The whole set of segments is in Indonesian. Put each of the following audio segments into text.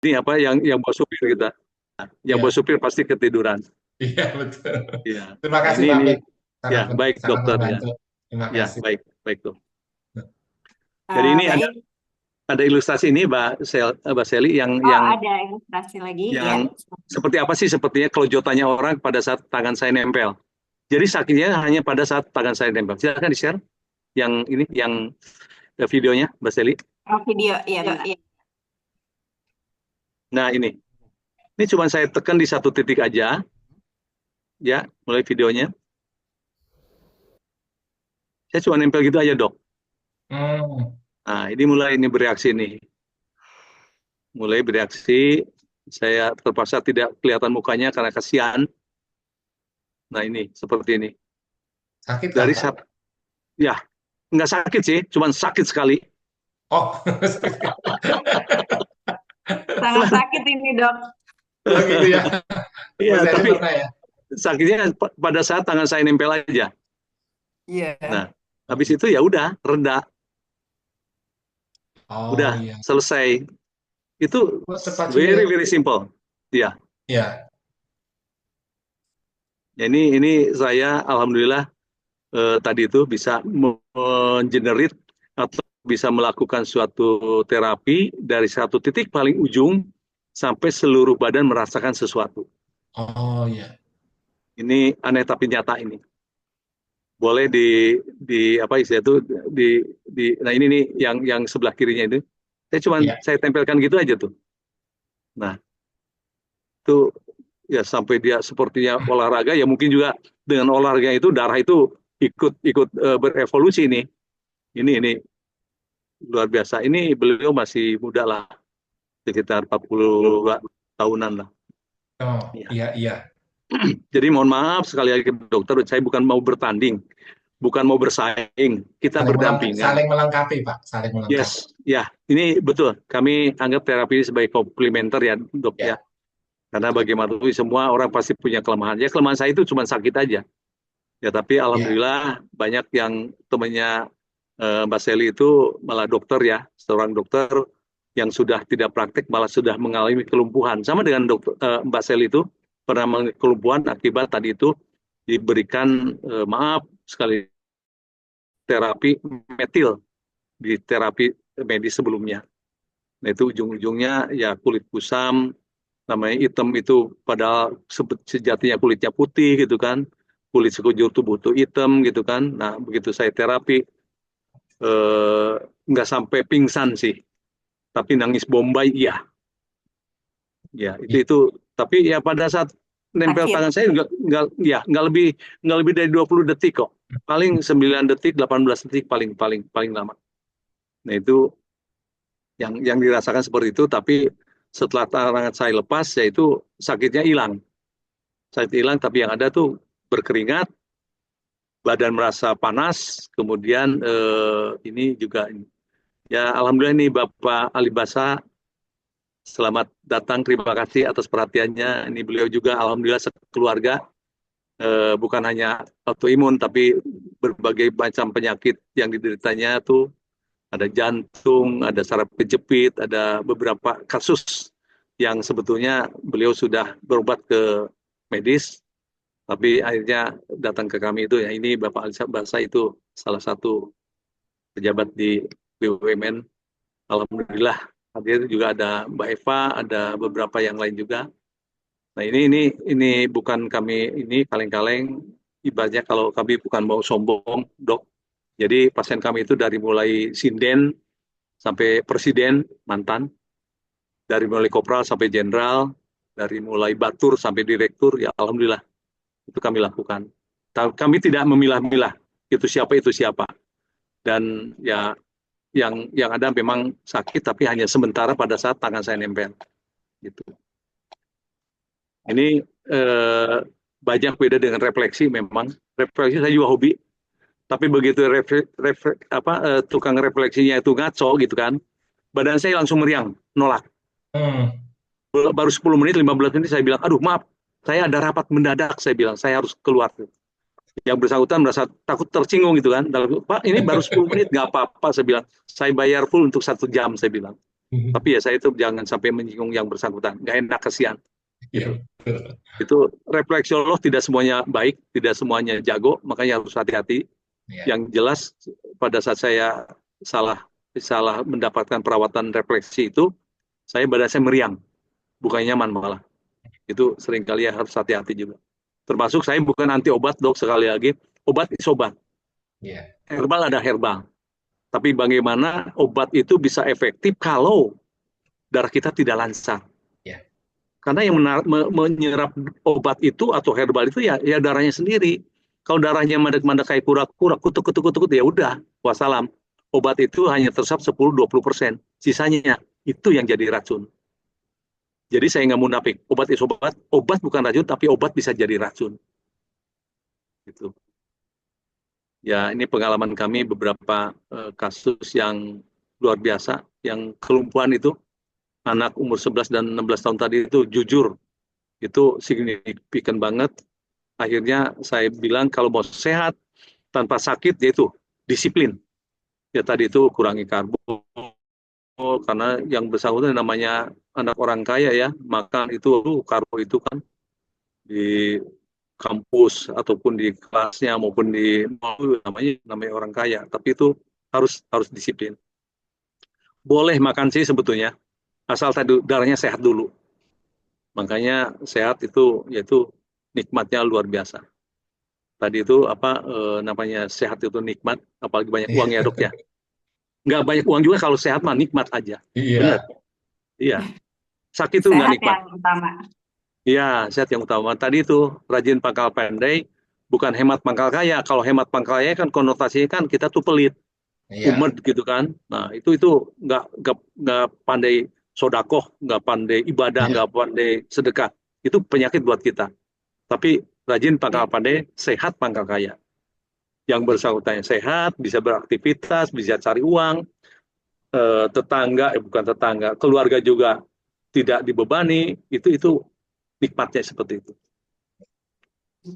ini apa yang bawa supir kita. Yang bawa Iya, supir pasti ketiduran. iya betul. Iya. Terima Nah, kasih ini Pak Ben, ya sangat baik sangat dokter ya. membantu. Terima Ya kasih. baik baik dok. Jadi ini Baik. ada ilustrasi ini Mbak Seli Oh, ada ilustrasi lagi ya. yang seperti apa sih sepertinya kelojotannya orang pada saat tangan saya nempel. Jadi sakitnya hanya pada saat tangan saya nempel. Silakan di-share yang ini yang videonya Mbak Seli. Oh, video ya, Mbak. Nah, ini cuma saya tekan di satu titik aja ya, mulai videonya. Saya cuma nempel gitu aja, Dok. Hmm, Nah, ini mulai ini bereaksi nih. Mulai bereaksi, saya terpaksa tidak kelihatan mukanya karena kasihan. Nah, ini seperti ini. sakit kah Dari Pak? saat ya, nggak sakit sih, cuma sakit sekali. Oh, Sangat sakit ini, Dok. oh gitu ya. Iya, Bu Sally tapi pernah ya? sakitnya kan pada saat tangan saya nempel aja. Iya. Nah, habis itu ya udah reda, Oh udah iya. selesai. Itu Oh, cepat juga very ya. very simple. Ya, Ya, ya ini saya alhamdulillah tadi itu bisa mengenerate atau bisa melakukan suatu terapi dari satu titik paling ujung sampai seluruh badan merasakan sesuatu. oh iya. Ini aneh tapi nyata ini. Boleh di apa istilah itu di nah ini nih yang sebelah kirinya itu. Iya. Saya tempelkan gitu aja tuh. Nah, itu ya sampai dia sepertinya olahraga ya mungkin juga dengan olahraga itu darah itu ikut ikut berevolusi nih. Ini luar biasa. Ini beliau masih muda lah, sekitar 40 tahunan lah. Oh, Ya. iya iya. Jadi mohon maaf sekali lagi dokter, saya bukan mau bertanding, bukan mau bersaing, kita berdampingan. Saling melengkapi, Pak. Saling melengkapi. Yes, ya, ini betul. Kami anggap terapi ini sebagai komplementer ya, dok ya. Ya, Karena bagaimanapun semua orang pasti punya kelemahan. Ya kelemahan saya itu cuma sakit aja. Ya tapi ya. alhamdulillah banyak yang temannya Mbak Seli itu malah dokter ya, seorang dokter yang sudah tidak praktek malah sudah mengalami kelumpuhan. Sama dengan Mbak Seli itu pernah mengalami kelumpuhan akibat tadi itu diberikan maaf sekali terapi metil di terapi medis sebelumnya. Nah itu ujung-ujungnya ya kulit kusam, namanya hitam itu padahal sejatinya kulitnya putih gitu kan, kulit sekujur tubuh itu hitam gitu kan. Nah begitu saya terapi eh, nggak sampai pingsan sih, tapi nangis Bombay iya, ya Iya. itu. Tapi ya pada saat nempel Sakit. tangan saya nggak lebih dari 20 detik kok, paling 9 detik 18 detik paling paling paling lama. Nah itu yang dirasakan seperti itu, tapi setelah tangan saya lepas ya itu sakitnya hilang, sakit hilang tapi yang ada tuh berkeringat, badan merasa panas, kemudian ini juga ya alhamdulillah ini Bapak Ali Basa, selamat datang, terima kasih atas perhatiannya. Ini beliau juga alhamdulillah sekeluarga bukan hanya autoimun tapi berbagai macam penyakit yang dideritanya tuh ada jantung, ada saraf kejepit, ada beberapa kasus yang sebetulnya beliau sudah berobat ke medis, tapi akhirnya datang ke kami itu ya ini Bapak Alisa Basa itu salah satu pejabat di BUMN. Alhamdulillah hadir juga ada Mbak Eva, ada beberapa yang lain juga. Nah ini bukan kami ini kaleng-kaleng, ibaratnya kalau kami bukan mau sombong dok. Jadi pasien kami itu dari mulai sinden sampai presiden mantan, dari mulai kopral sampai jenderal, dari mulai batur sampai direktur, ya alhamdulillah itu kami lakukan. Kami tidak memilah-milah itu siapa. Dan ya yang ada memang sakit tapi hanya sementara pada saat tangan saya nempel. Gitu. Ini eh, banyak beda dengan refleksi memang. Refleksi saya juga hobi, tapi begitu tukang refleksinya itu ngaco gitu kan, badan saya langsung meriang, nolak. Hmm. Baru 10 menit, 15 menit saya bilang, aduh maaf, saya ada rapat mendadak, saya bilang, saya harus keluar. Yang bersangkutan merasa takut tersinggung gitu kan. Pak, ini baru 10 menit, nggak apa-apa, saya bilang. Saya bayar full untuk 1 jam, saya bilang. Tapi ya saya itu jangan sampai menyinggung yang bersangkutan. Nggak enak, kasihan. Gitu. Iya, betul. Itu refleksolog tidak semuanya baik, tidak semuanya jago, makanya harus hati-hati. Iya. Yang jelas pada saat saya salah salah mendapatkan perawatan refleksi itu, saya badannya meriang, bukan nyaman malah. Itu seringkali ya harus hati-hati juga. Termasuk saya bukan anti obat, dok, sekali lagi. Obat is obat. Iya. Herbal ada herbal. Tapi bagaimana obat itu bisa efektif kalau darah kita tidak lancar. Iya. Karena yang menyerap obat itu atau herbal itu ya darahnya sendiri. Kalau darahnya mandek-mandek kayak kura-kura, kutuk-kutuk, ya udah, wassalam. Obat itu hanya tersap 10-20%. Sisanya itu yang jadi racun. Jadi saya nggak munafik. Obat is obat. Obat bukan racun, tapi obat bisa jadi racun. Gitu. Ya, ini pengalaman kami beberapa kasus yang luar biasa, yang kelumpuhan itu, anak umur 11 dan 16 tahun tadi itu jujur, itu signifikan banget. Akhirnya saya bilang kalau mau sehat tanpa sakit, yaitu disiplin. Ya tadi itu kurangi karbo, karena yang bersangkutan namanya anak orang kaya ya, makan itu karbo itu kan di kampus ataupun di kelasnya maupun di mall namanya orang kaya, tapi itu harus disiplin. Boleh makan sih sebetulnya, asal tadi darahnya sehat dulu. Makanya sehat itu yaitu nikmatnya luar biasa. Tadi itu apa namanya, sehat itu nikmat, apalagi banyak uang ya, dok ya. Nggak banyak uang juga kalau sehat mah nikmat aja. Iya. Benar. Iya. Sakit itu nggak Sehat nikmat. yang utama. Iya, sehat yang utama. Tadi itu rajin pangkal pendek, bukan hemat pangkal kaya. Kalau hemat pangkal kaya kan konotasinya kan kita tuh pelit, Iya. umet gitu kan. Nah itu nggak pandai sodakoh, nggak pandai ibadah, Iya. nggak pandai sedekah. Itu penyakit buat kita. Tapi rajin pangkal pandai, sehat pangkal kaya. Yang bersangkutannya sehat, bisa beraktivitas, bisa cari uang, tetangga, bukan tetangga, keluarga juga tidak dibebani, itu nikmatnya seperti itu.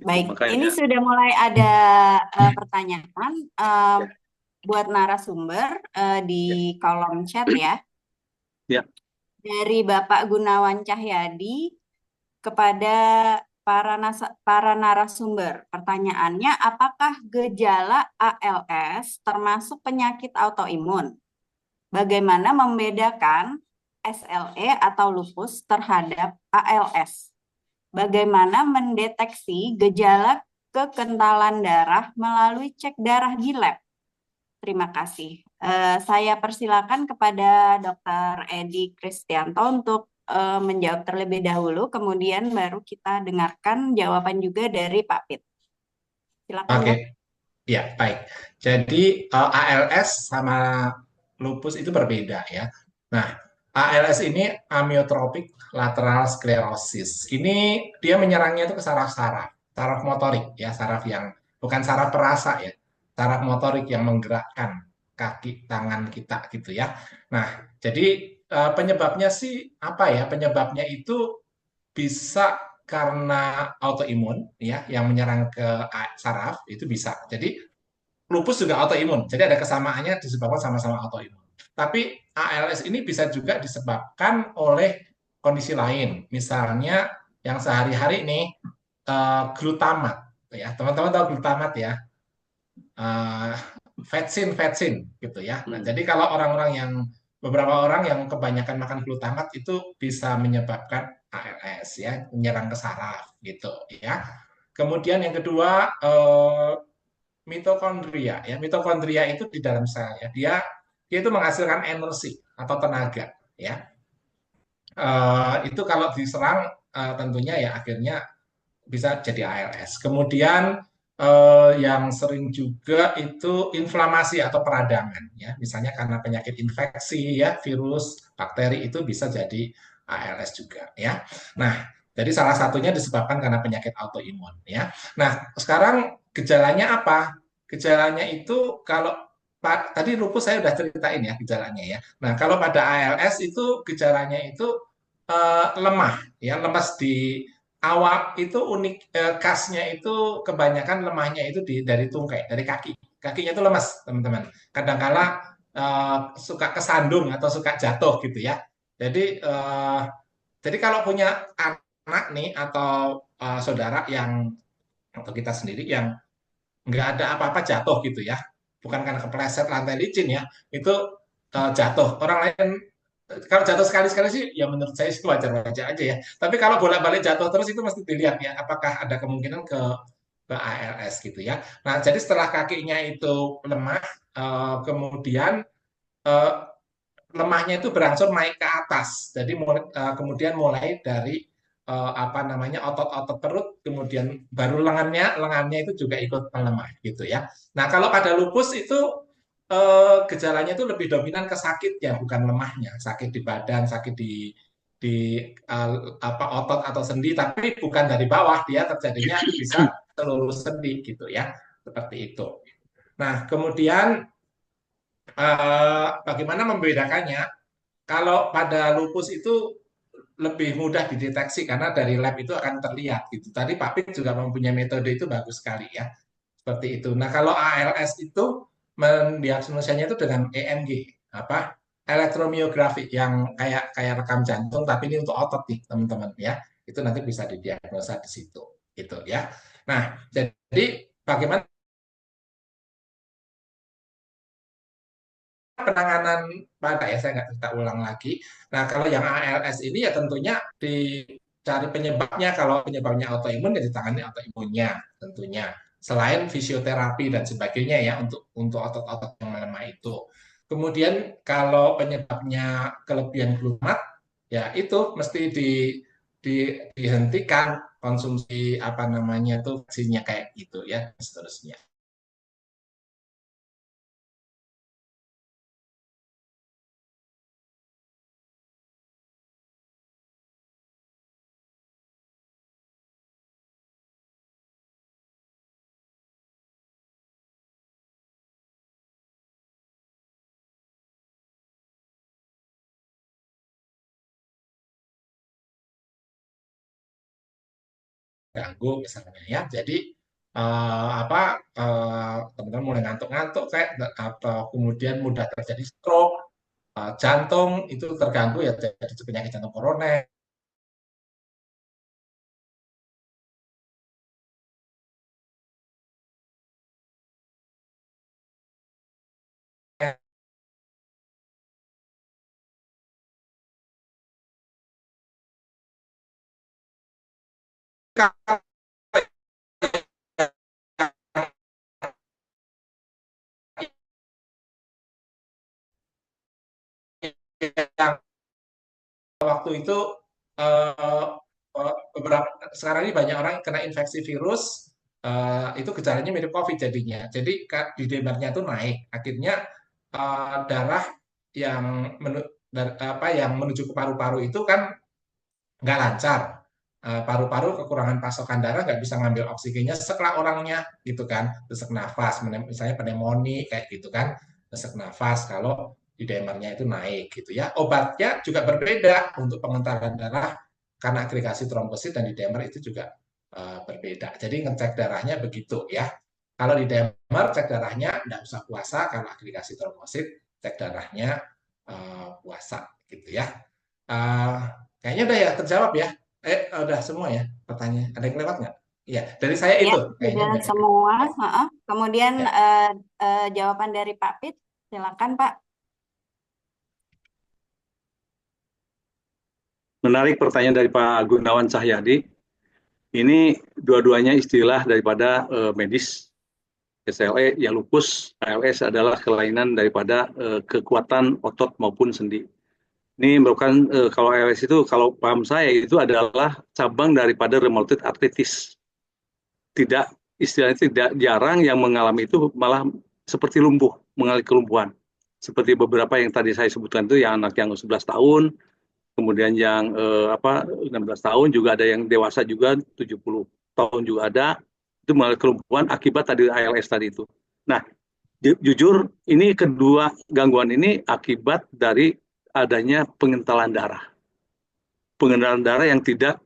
Baik, ini Makanya sudah mulai ada pertanyaan buat narasumber di kolom chat ya. Ya. Dari Bapak Gunawan Cahyadi kepada para narasumber. Pertanyaannya, apakah gejala ALS termasuk penyakit autoimun? Bagaimana membedakan SLE atau lupus terhadap ALS? Bagaimana mendeteksi gejala kekentalan darah melalui cek darah di lab? Terima kasih. Saya persilakan kepada Dr. Edi Kristianto untuk menjawab terlebih dahulu, kemudian baru kita dengarkan jawaban juga dari Pak Pit. Silakan, Oke. Dok. Ya, baik. Jadi ALS sama lupus itu berbeda ya. Nah, ALS ini amyotrophic lateral sclerosis. Ini dia menyerangnya itu ke saraf-saraf, saraf motorik ya, saraf yang bukan saraf perasa ya, saraf motorik yang menggerakkan kaki tangan kita gitu ya. Nah, jadi penyebabnya sih apa ya? Penyebabnya itu bisa karena autoimun ya, yang menyerang ke saraf itu bisa. Jadi lupus juga autoimun. Jadi ada kesamaannya disebabkan sama-sama autoimun. Tapi ALS ini bisa juga disebabkan oleh kondisi lain. Misalnya yang sehari-hari ini glutamat ya. Teman-teman tahu glutamat ya? Uh, vetsin gitu ya. Nah, jadi kalau beberapa orang yang kebanyakan makan glutamat itu bisa menyebabkan ALS ya, menyerang ke saraf gitu ya. Kemudian yang kedua mitokondria ya. Mitokondria itu di dalam sel ya. Dia itu menghasilkan energi atau tenaga ya. Itu kalau diserang tentunya ya akhirnya bisa jadi ALS. Kemudian yang sering juga itu inflamasi atau peradangan ya. Misalnya karena penyakit infeksi ya, virus, bakteri itu bisa jadi ALS juga ya. Nah, jadi salah satunya disebabkan karena penyakit autoimun ya. Nah, sekarang gejalanya apa? Gejalanya itu kalau tadi lupus saya udah ceritain ya gejalanya ya. Nah, kalau pada ALS itu gejalanya itu lemah ya, lemas di awal itu unik, khasnya itu kebanyakan lemahnya itu dari tungkai, dari kaki. Kakinya itu lemas, teman-teman. Kadangkala suka kesandung atau suka jatuh gitu ya. Jadi jadi kalau punya anak nih atau saudara yang atau kita sendiri yang nggak ada apa-apa jatuh gitu ya, bukan karena kepleset lantai licin ya, itu jatuh. Orang lain kalau jatuh sekali-sekali sih ya menurut saya itu wajar-wajar aja ya. Tapi kalau bolak-balik jatuh terus itu mesti dilihat ya, apakah ada kemungkinan ke ALS gitu ya. Nah, jadi setelah kakinya itu lemah, kemudian eh, lemahnya itu berangsur naik ke atas. Jadi kemudian mulai dari apa namanya otot-otot perut, kemudian baru lengannya itu juga ikut melemah gitu ya. Nah, kalau pada lupus itu gejalanya itu lebih dominan ke sakit ya, bukan lemahnya, sakit di badan, sakit di apa otot atau sendi, tapi bukan dari bawah, dia terjadinya bisa seluruh sendi gitu ya, seperti itu. Nah, kemudian bagaimana membedakannya? Kalau pada lupus itu lebih mudah dideteksi karena dari lab itu akan terlihat gitu. Tadi Pak Pit juga mempunyai metode itu bagus sekali ya. Seperti itu. Nah, kalau ALS itu mendiagnosanya itu dengan EMG, apa? Elektromiografi yang kayak kayak rekam jantung tapi ini untuk otot nih, teman-teman ya. Itu nanti bisa didiagnosa di situ gitu ya. Nah, jadi bagaimana penanganan pada ya saya nggak cerita ulang lagi. Nah kalau yang ALS ini ya tentunya dicari penyebabnya. Kalau penyebabnya autoimun ya ditangani autoimunnya tentunya. Selain fisioterapi dan sebagainya ya untuk otot-otot yang melemah itu. Kemudian kalau penyebabnya kelebihan glumat ya itu mesti dihentikan konsumsi apa namanya tuh vaksinnya kayak gitu ya seterusnya. Ganggu misalnya ya. Jadi apa teman-teman mulai ngantuk-ngantuk kayak atau kemudian mudah terjadi stroke, jantung itu terganggu ya jadi penyakit jantung koroner. Yang waktu itu eh, beberapa sekarang ini banyak orang kena infeksi virus itu gejalanya mirip COVID jadinya. Jadi di demernya itu naik, akhirnya darah yang apa yang menuju ke paru-paru itu kan nggak lancar. Paru-paru kekurangan pasokan darah nggak bisa ngambil oksigennya setelah orangnya gitu kan, sesak nafas, misalnya pneumonia kayak gitu kan, sesak nafas kalau di dimernya itu naik gitu ya. Obatnya juga berbeda untuk pengentalan darah karena agregasi trombosit dan di dimer itu juga berbeda. Jadi ngecek darahnya begitu ya. Kalau di dimer cek darahnya nggak usah puasa, kalau agregasi trombosit cek darahnya puasa gitu ya. Uh, Kayaknya udah ya terjawab ya. Udah semua ya pertanyaan. Ada yang lewat nggak? Iya, dari saya Ya, itu kayaknya sudah udah. semua. Kemudian Ya. jawaban dari Pak Pit, silakan Pak. Menarik pertanyaan dari Pak Gunawan Cahyadi. Ini dua-duanya istilah daripada medis. SLE yang lupus, ALS adalah kelainan daripada kekuatan otot maupun sendi. Ini merupakan kalau ALS itu kalau paham saya itu adalah cabang daripada rheumatoid arthritis. Tidak istilahnya tidak jarang yang mengalami itu malah seperti lumpuh, mengalami kelumpuhan. Seperti beberapa yang tadi saya sebutkan itu yang anak yang 11 tahun, kemudian yang 16 tahun juga ada yang dewasa juga 70 tahun juga ada itu mengalami kelumpuhan akibat tadi ALS tadi itu. Nah, jujur ini kedua gangguan ini akibat dari adanya pengentalan darah. Pengentalan darah yang tidak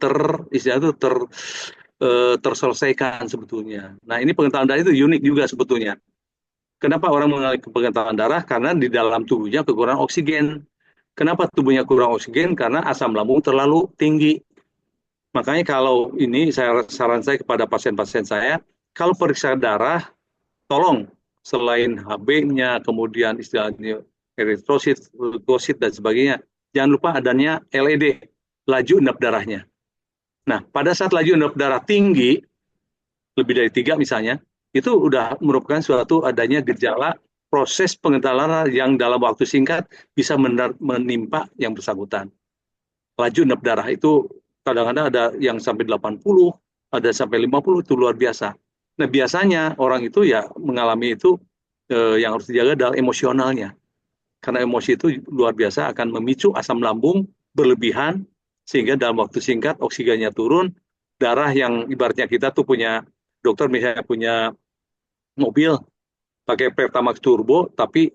terselesaikan sebetulnya. Nah, ini pengentalan darah itu unik juga sebetulnya. Kenapa orang mengalami pengentalan darah? Karena di dalam tubuhnya kekurangan oksigen. Kenapa tubuhnya kurang oksigen? Karena asam lambung terlalu tinggi. Makanya kalau ini saran saya kepada pasien-pasien saya, kalau periksa darah, tolong selain HB-nya, kemudian istilahnya eritrosit, leukosit dan sebagainya, jangan lupa adanya LED, laju endap darahnya. Nah, pada saat laju endap darah tinggi, lebih dari 3 misalnya, itu udah merupakan suatu adanya gejala proses pengentalan yang dalam waktu singkat bisa menimpa yang bersangkutan. Laju endap darah itu kadang-kadang ada yang sampai 80, ada sampai 50, itu luar biasa. Nah, biasanya orang itu ya mengalami itu yang harus dijaga adalah emosionalnya. Karena emosi itu luar biasa akan memicu asam lambung berlebihan sehingga dalam waktu singkat oksigennya turun, darah yang ibaratnya kita tuh punya dokter misalnya punya mobil pakai Pertamax turbo tapi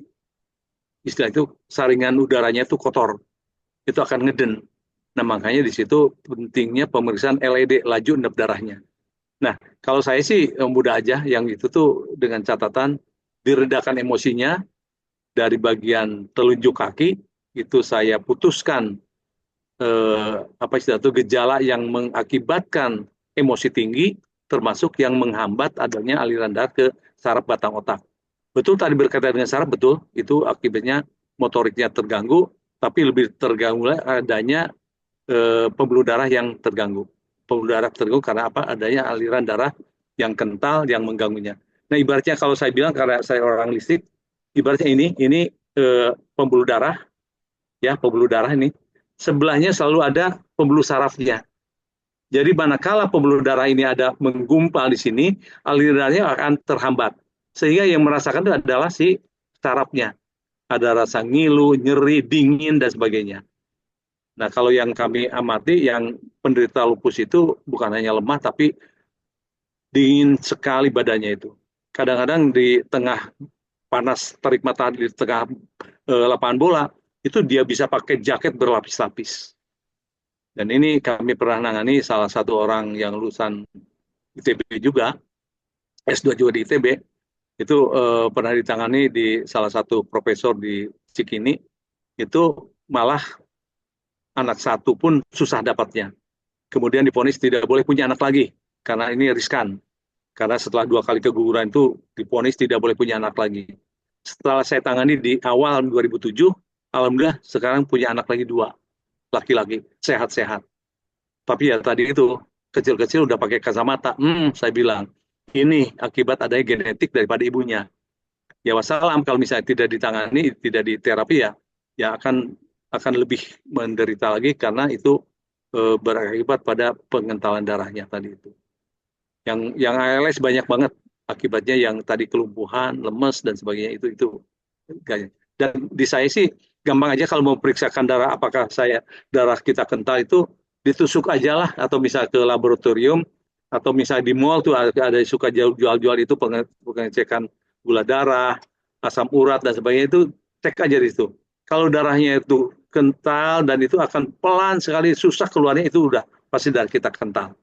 istilah itu saringan udaranya itu kotor, itu akan ngeden. Nah, makanya di situ pentingnya pemeriksaan LED laju endap darahnya. Nah, kalau saya sih mudah aja yang itu tuh dengan catatan diredakan emosinya dari bagian telunjuk kaki itu saya putuskan apa istilah itu gejala yang mengakibatkan emosi tinggi termasuk yang menghambat adanya aliran darah ke saraf batang otak. Betul tadi berkaitan dengan saraf, betul itu akibatnya motoriknya terganggu, tapi lebih terganggu adanya pembuluh darah yang terganggu. Pembuluh darah terganggu karena apa? Adanya aliran darah yang kental yang mengganggunya. Nah, ibaratnya kalau saya bilang karena saya orang listrik, ibaratnya ini pembuluh darah, ya pembuluh darah ini sebelahnya selalu ada pembuluh sarafnya. Jadi manakala pembuluh darah ini ada menggumpal di sini, alirannya akan terhambat. Sehingga yang merasakan itu adalah si sarafnya. Ada rasa ngilu, nyeri, dingin, dan sebagainya. Nah, kalau yang kami amati, yang penderita lupus itu bukan hanya lemah, tapi dingin sekali badannya itu. Kadang-kadang di tengah panas terik matahari, di tengah lapangan bola, itu dia bisa pakai jaket berlapis-lapis. Dan ini kami pernah nangani salah satu orang yang lulusan ITB juga, S2 juga di ITB, itu pernah ditangani di salah satu profesor di Cikini, itu malah anak satu pun susah dapatnya. Kemudian divonis tidak boleh punya anak lagi karena ini riskan. Karena setelah 2 kali keguguran itu divonis tidak boleh punya anak lagi. Setelah saya tangani di awal 2007, alhamdulillah sekarang punya anak lagi 2, laki-laki, sehat-sehat. Tapi ya tadi itu kecil-kecil udah pakai kacamata. Saya bilang ini akibat adanya genetik daripada ibunya. Ya wassalam kalau misalnya tidak ditangani, tidak diterapi ya akan lebih menderita lagi karena itu berakibat pada pengentalan darahnya tadi itu. Yang ALS banyak banget akibatnya yang tadi kelumpuhan, lemes dan sebagainya itu. Dan di saya sih gampang aja kalau mau periksakan darah apakah darah kita kental itu ditusuk aja lah atau misal ke laboratorium atau misal di mall tuh ada suka jual-jual itu pengecekan gula darah, asam urat dan sebagainya itu cek aja di situ. Kalau darahnya itu kental dan itu akan pelan sekali susah keluarnya itu udah pasti darah kita kental.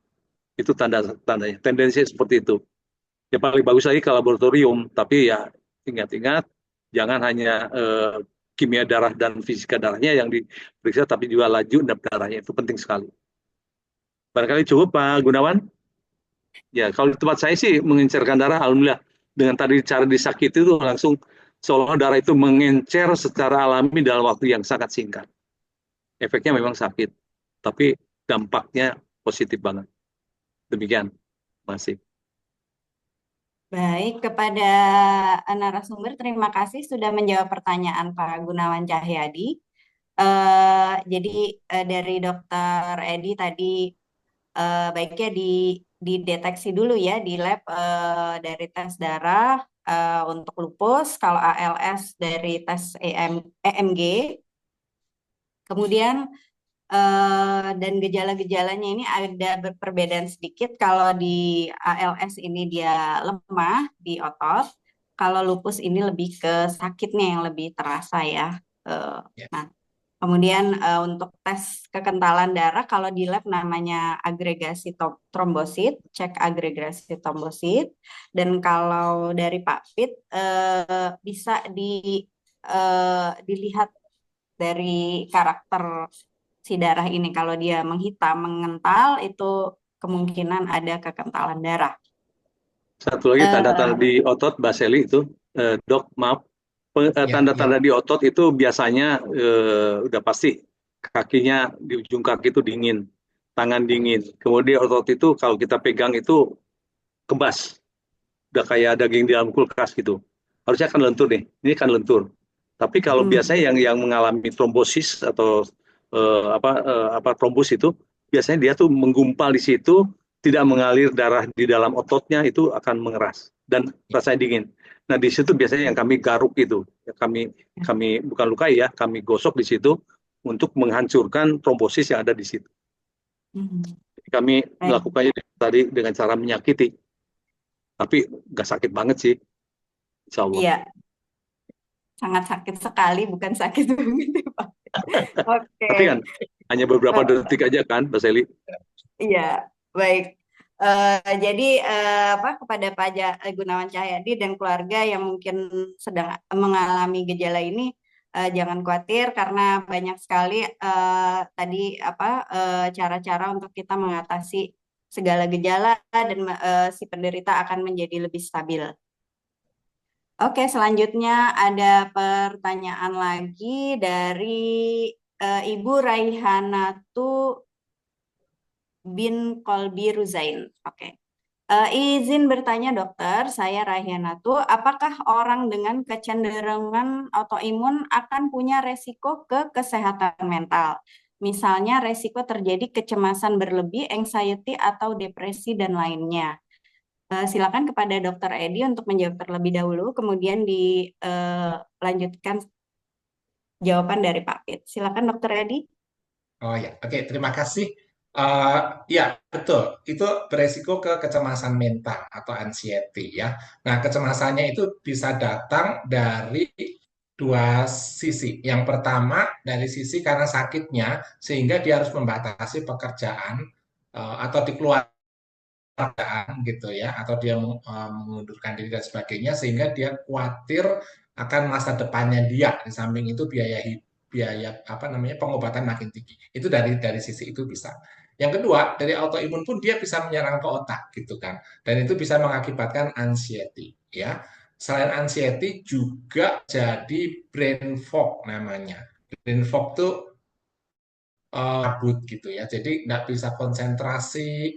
Itu tandanya. Tendensi seperti itu. Ya paling bagus lagi ke laboratorium, tapi ya ingat-ingat jangan hanya kimia darah dan fisika darahnya yang diperiksa, tapi juga laju endap darahnya itu penting sekali. Barangkali cukup Pak Gunawan. Ya kalau di tempat saya sih mengencerkan darah, alhamdulillah dengan tadi cara disakiti itu langsung seolah darah itu mengencer secara alami dalam waktu yang sangat singkat. Efeknya memang sakit, tapi dampaknya positif banget. Demikian, masih. Baik, kepada narasumber terima kasih sudah menjawab pertanyaan Pak Gunawan Cahyadi. Jadi dari Dokter Edi tadi baiknya dideteksi dulu ya di lab dari tes darah untuk lupus, kalau ALS dari tes EMG. Kemudian dan gejala-gejalanya ini ada perbedaan sedikit. Kalau di ALS ini dia lemah di otot, kalau lupus ini lebih ke sakitnya yang lebih terasa ya. Ya. Nah, Kemudian untuk tes kekentalan darah, kalau di lab namanya agregasi trombosit, cek agregasi trombosit. Dan kalau dari Pak Pit bisa dilihat dari karakter si darah ini. Kalau dia menghitam, mengental, itu kemungkinan ada kekentalan darah. Satu lagi tanda-tanda Eh, di otot, Mbak Seli itu, dok, maaf, Ya, ya. tanda-tanda di otot itu biasanya udah pasti kakinya di ujung kaki itu dingin, tangan dingin. Kemudian otot itu kalau kita pegang itu kebas, udah kayak daging di dalam kulkas gitu. Harusnya kan lentur nih, ini kan lentur. Tapi kalau mm, biasanya yang mengalami trombosis atau apa trombus itu biasanya dia tuh menggumpal di situ, tidak mengalir darah di dalam ototnya, itu akan mengeras dan rasanya dingin. Nah di situ biasanya yang kami garuk itu, ya, kami bukan lukai ya, kami gosok di situ untuk menghancurkan trombosis yang ada di situ. mm, Kami baik. melakukannya tadi dengan cara menyakiti, tapi nggak sakit banget sih, insya Allah. Iya, sangat sakit sekali, bukan sakit banget ya, Pak. Oke. Tapi kan hanya beberapa Eh, detik aja kan, Mbak Seli. Iya, baik. Jadi apa kepada Pak Gunawan Cahyadi dan keluarga yang mungkin sedang mengalami gejala ini, jangan khawatir karena banyak sekali tadi apa cara-cara untuk kita mengatasi segala gejala dan si penderita akan menjadi lebih stabil. Oke, selanjutnya ada pertanyaan lagi dari Ibu Raihanatu bin Kolbi Ruzain. Oke. Izin bertanya dokter, saya Raihanatu, apakah orang dengan kecenderungan autoimun akan punya resiko ke kesehatan mental? Misalnya resiko terjadi kecemasan berlebih, anxiety atau depresi dan lainnya. Silakan kepada Dokter Edi untuk menjawab terlebih dahulu, kemudian dilanjutkan jawaban dari Pak Pit. Silakan Dokter Edi. Oh ya, oke, terima kasih. Ya, betul. Itu beresiko ke kecemasan mental atau anxiety ya. Nah, kecemasannya itu bisa datang dari dua sisi. Yang pertama dari sisi karena sakitnya sehingga dia harus membatasi pekerjaan atau dikeluarkan gitu ya, atau dia mengundurkan diri dan sebagainya sehingga dia khawatir akan masa depannya dia. Di samping itu biaya apa namanya pengobatan makin tinggi. Itu dari sisi itu bisa. Yang kedua, dari autoimun pun dia bisa menyerang ke otak gitu kan. Dan itu bisa mengakibatkan anxiety ya. Selain anxiety juga jadi brain fog namanya. Brain fog tuh kabut gitu ya. Jadi nggak bisa konsentrasi,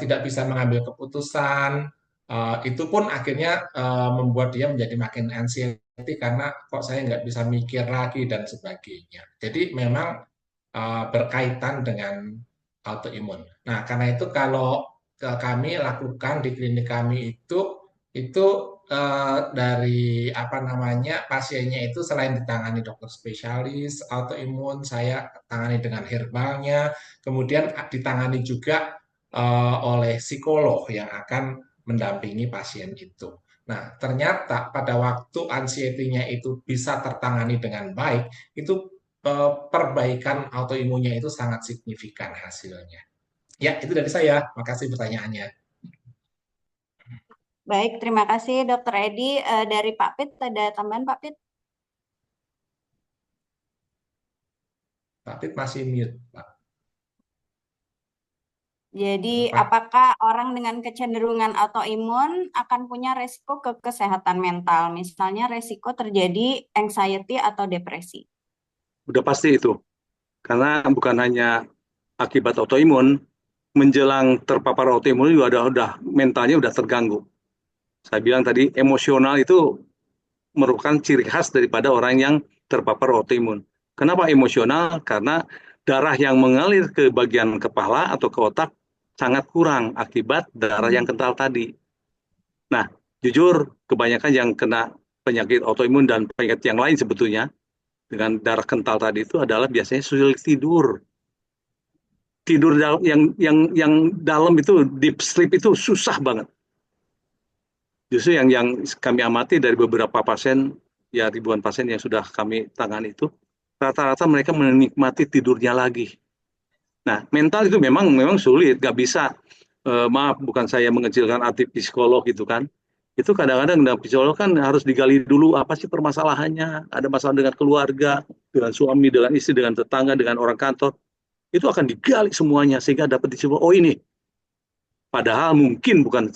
tidak bisa mengambil keputusan. Itu pun akhirnya membuat dia menjadi makin anxiety karena kok saya nggak bisa mikir lagi dan sebagainya. Jadi memang berkaitan dengan autoimun. Nah, karena itu kalau kami lakukan di klinik kami itu dari apa namanya pasiennya itu selain ditangani dokter spesialis autoimun, saya tangani dengan herbalnya, kemudian ditangani juga oleh psikolog yang akan mendampingi pasien itu. Nah, ternyata pada waktu anxiety-nya itu bisa tertangani dengan baik, itu perbaikan autoimunnya itu sangat signifikan hasilnya. Ya, itu dari saya. Makasih pertanyaannya. Baik, terima kasih Dokter Edi. Dari Pak Pit, ada tambahan Pak Pit? Pak Pit masih mute, Pak. Jadi, Pak, apakah orang dengan kecenderungan autoimun akan punya resiko ke kesehatan mental? Misalnya resiko terjadi anxiety atau depresi. Udah pasti itu. Karena bukan hanya akibat autoimun, menjelang terpapar autoimun juga udah mentalnya udah terganggu. Saya bilang tadi emosional itu merupakan ciri khas daripada orang yang terpapar autoimun. Kenapa emosional? Karena darah yang mengalir ke bagian kepala atau ke otak sangat kurang akibat darah yang kental tadi. Nah, jujur kebanyakan yang kena penyakit autoimun dan penyakit yang lain sebetulnya dengan darah kental tadi itu adalah biasanya sulit tidur. Tidur yang dalam itu deep sleep itu susah banget. Justru yang kami amati dari beberapa pasien, ya ribuan pasien yang sudah kami tangani itu, rata-rata mereka menikmati tidurnya lagi. Nah, mental itu memang sulit, nggak bisa. Maaf, bukan saya mengecilkan arti psikolog gitu kan. Itu kadang-kadang dalam psikolog kan harus digali dulu apa sih permasalahannya. Ada masalah dengan keluarga, dengan suami, dengan istri, dengan tetangga, dengan orang kantor. Itu akan digali semuanya sehingga dapat disimpulkan, oh ini. Padahal mungkin bukan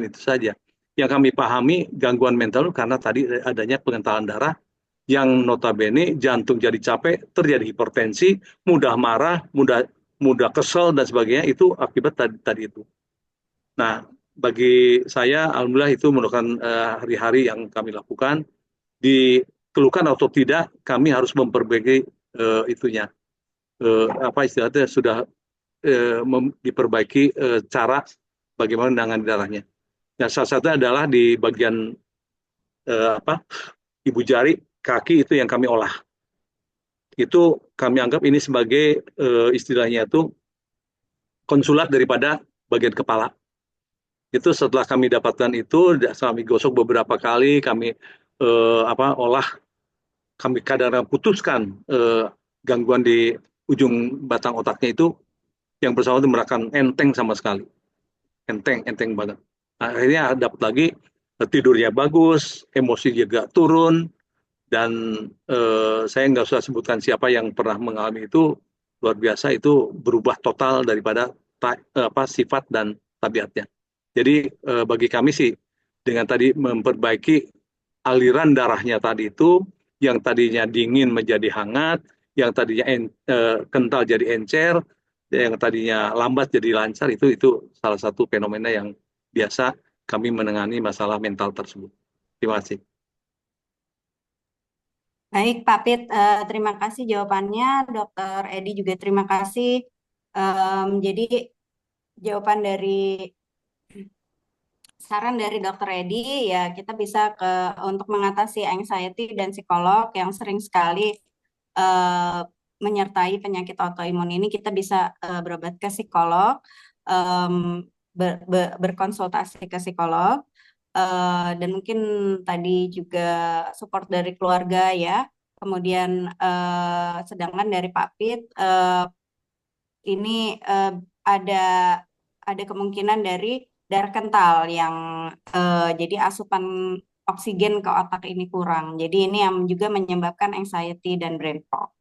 itu saja. Yang kami pahami gangguan mental karena tadi adanya pengentalan darah yang notabene jantung jadi capek, terjadi hipertensi, mudah marah, mudah mudah kesel dan sebagainya itu akibat tadi itu. Nah, bagi saya alhamdulillah itu merupakan hari-hari yang kami lakukan. Dikeluhkan atau tidak, kami harus memperbaiki itunya. Apa istilahnya sudah diperbaiki cara bagaimana menangani darahnya. Nah, salah satunya adalah di bagian ibu jari kaki itu yang kami olah. Itu kami anggap ini sebagai istilahnya itu konsulat daripada bagian kepala. Itu setelah kami dapatkan itu, kami gosok beberapa kali, kami olah, kami kadang-kadang putuskan gangguan di ujung batang otaknya itu yang bersama itu merasakan enteng sama sekali, enteng banget. Akhirnya dapat lagi tidurnya bagus, emosi juga turun, dan saya nggak usah sebutkan siapa yang pernah mengalami itu, luar biasa, itu berubah total daripada sifat dan tabiatnya. Jadi bagi kami sih dengan tadi memperbaiki aliran darahnya tadi itu, yang tadinya dingin menjadi hangat, yang tadinya kental jadi encer, yang tadinya lambat jadi lancar, itu salah satu fenomena yang biasa kami menangani masalah mental tersebut. Terima kasih. Baik, Pak Pit, terima kasih jawabannya. Dokter Edi juga terima kasih. Jadi jawaban dari saran dari Dokter Edi ya kita bisa untuk mengatasi anxiety dan psikolog yang sering sekali eh, menyertai penyakit autoimun ini kita bisa berobat ke psikolog, em, berkonsultasi ke psikolog, dan mungkin tadi juga support dari keluarga ya. Kemudian sedangkan dari Pak Pit ini ada kemungkinan dari darah kental yang jadi asupan oksigen ke otak ini kurang. Jadi ini yang juga menyebabkan anxiety dan brain fog,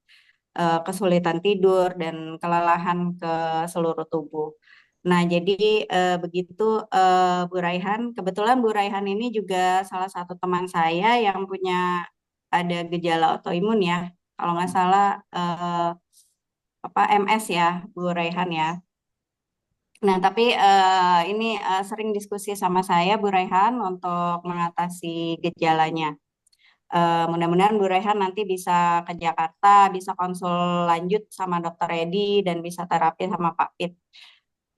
kesulitan tidur dan kelelahan ke seluruh tubuh. Nah, jadi begitu Bu Raihan. Kebetulan Bu Raihan ini juga salah satu teman saya yang punya ada gejala autoimun ya. Kalau nggak salah MS ya, Bu Raihan ya. Nah, tapi ini sering diskusi sama saya, Bu Raihan, untuk mengatasi gejalanya. Mudah-mudahan Bu Raihan nanti bisa ke Jakarta, bisa konsul lanjut sama Dokter Edi, dan bisa terapi sama Pak Pit.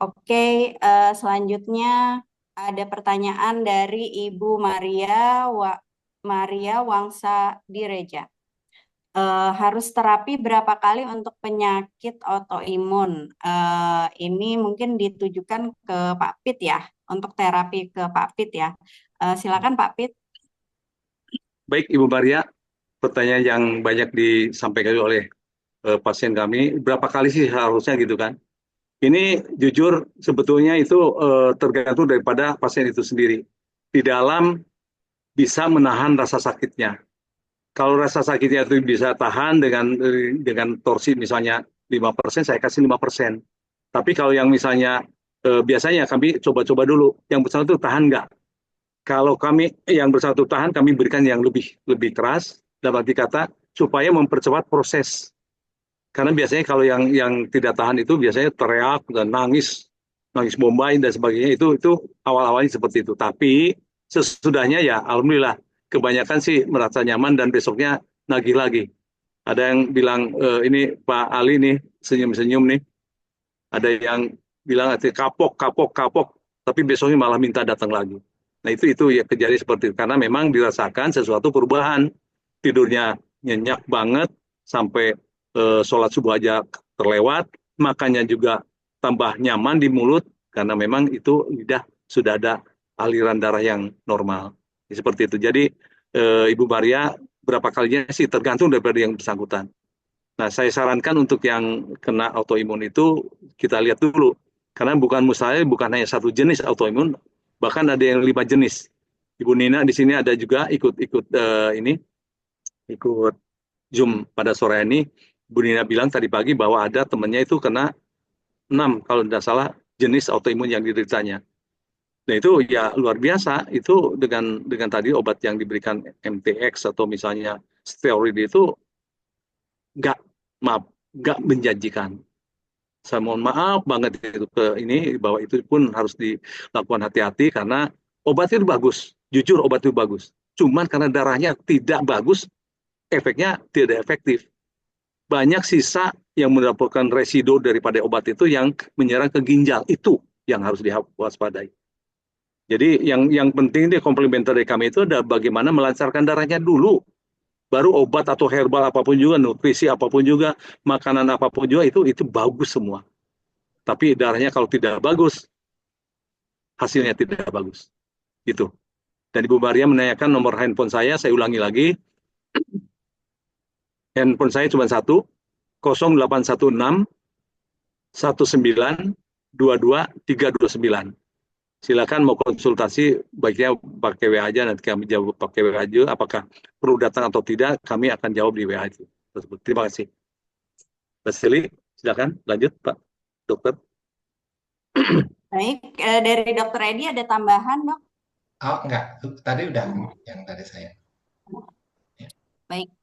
Oke, selanjutnya ada pertanyaan dari Ibu Maria Wangsa Direja. Harus terapi berapa kali untuk penyakit autoimun? Ini mungkin ditujukan ke Pak Pit ya, untuk terapi ke Pak Pit ya. Silakan Pak Pit. Baik, Ibu Maria, pertanyaan yang banyak disampaikan oleh pasien kami, berapa kali sih harusnya gitu kan? Ini jujur sebetulnya itu tergantung daripada pasien itu sendiri. Di dalam bisa menahan rasa sakitnya. Kalau rasa sakitnya itu bisa tahan dengan torsi misalnya 5%, saya kasih 5%. Tapi kalau yang misalnya biasanya kami coba-coba dulu, yang bersangkutan itu tahan nggak? Kalau kami yang bersangkutan tahan, kami berikan yang lebih keras, dalam arti kata supaya mempercepat proses. Karena biasanya kalau yang tidak tahan itu biasanya teriak dan nangis bombay dan sebagainya, itu awal-awalnya seperti itu. Tapi sesudahnya ya alhamdulillah kebanyakan sih merasa nyaman dan besoknya nagih lagi. Ada yang bilang ini Pak Ali nih senyum-senyum nih. Ada yang bilang kapok, tapi besoknya malah minta datang lagi. Nah itu ya kejadian seperti itu karena memang dirasakan sesuatu perubahan, tidurnya nyenyak banget sampai sholat subuh aja terlewat, makannya juga tambah nyaman di mulut karena memang itu lidah sudah ada aliran darah yang normal. Seperti itu. Jadi Ibu Maria berapa kalinya sih tergantung daripada yang bersangkutan. Nah, saya sarankan untuk yang kena autoimun itu kita lihat dulu. Karena bukan mustahil, bukan hanya satu jenis autoimun, bahkan ada yang 5 jenis. Ibu Nina di sini ada juga ikut ini, ikut Zoom pada sore ini. Bu Nina bilang tadi pagi bahwa ada temannya itu kena 6 kalau tidak salah jenis autoimun yang dideritanya. Nah itu ya luar biasa. Itu dengan tadi obat yang diberikan MTX atau misalnya steroid itu nggak maaf nggak menjanjikan. Saya mohon maaf banget itu ke ini bahwa itu pun harus dilakukan hati-hati karena obat itu bagus. Jujur obat itu bagus. Cuman karena darahnya tidak bagus, efeknya tidak efektif. Banyak sisa yang mendapatkan residu daripada obat itu yang menyerang ke ginjal. Itu yang harus diwaspadai. Jadi yang penting di komplementer dari kami itu ada bagaimana melancarkan darahnya dulu. Baru obat atau herbal apapun juga, nutrisi apapun juga, makanan apapun juga itu bagus semua. Tapi darahnya kalau tidak bagus, hasilnya tidak bagus. Gitu. Dan Ibu Maria menanyakan nomor handphone saya ulangi lagi. Handphone saya cuma satu, 0816 19 22 329. Silakan mau konsultasi, baiknya pakai WA aja, nanti kami jawab pakai WA aja. Apakah perlu datang atau tidak, kami akan jawab di WA itu. Terima kasih. Basili, silakan lanjut Pak Dokter. Baik, dari Dokter Edi ada tambahan, Dok? Oh, enggak. Tadi udah yang tadi saya. Ya. Baik,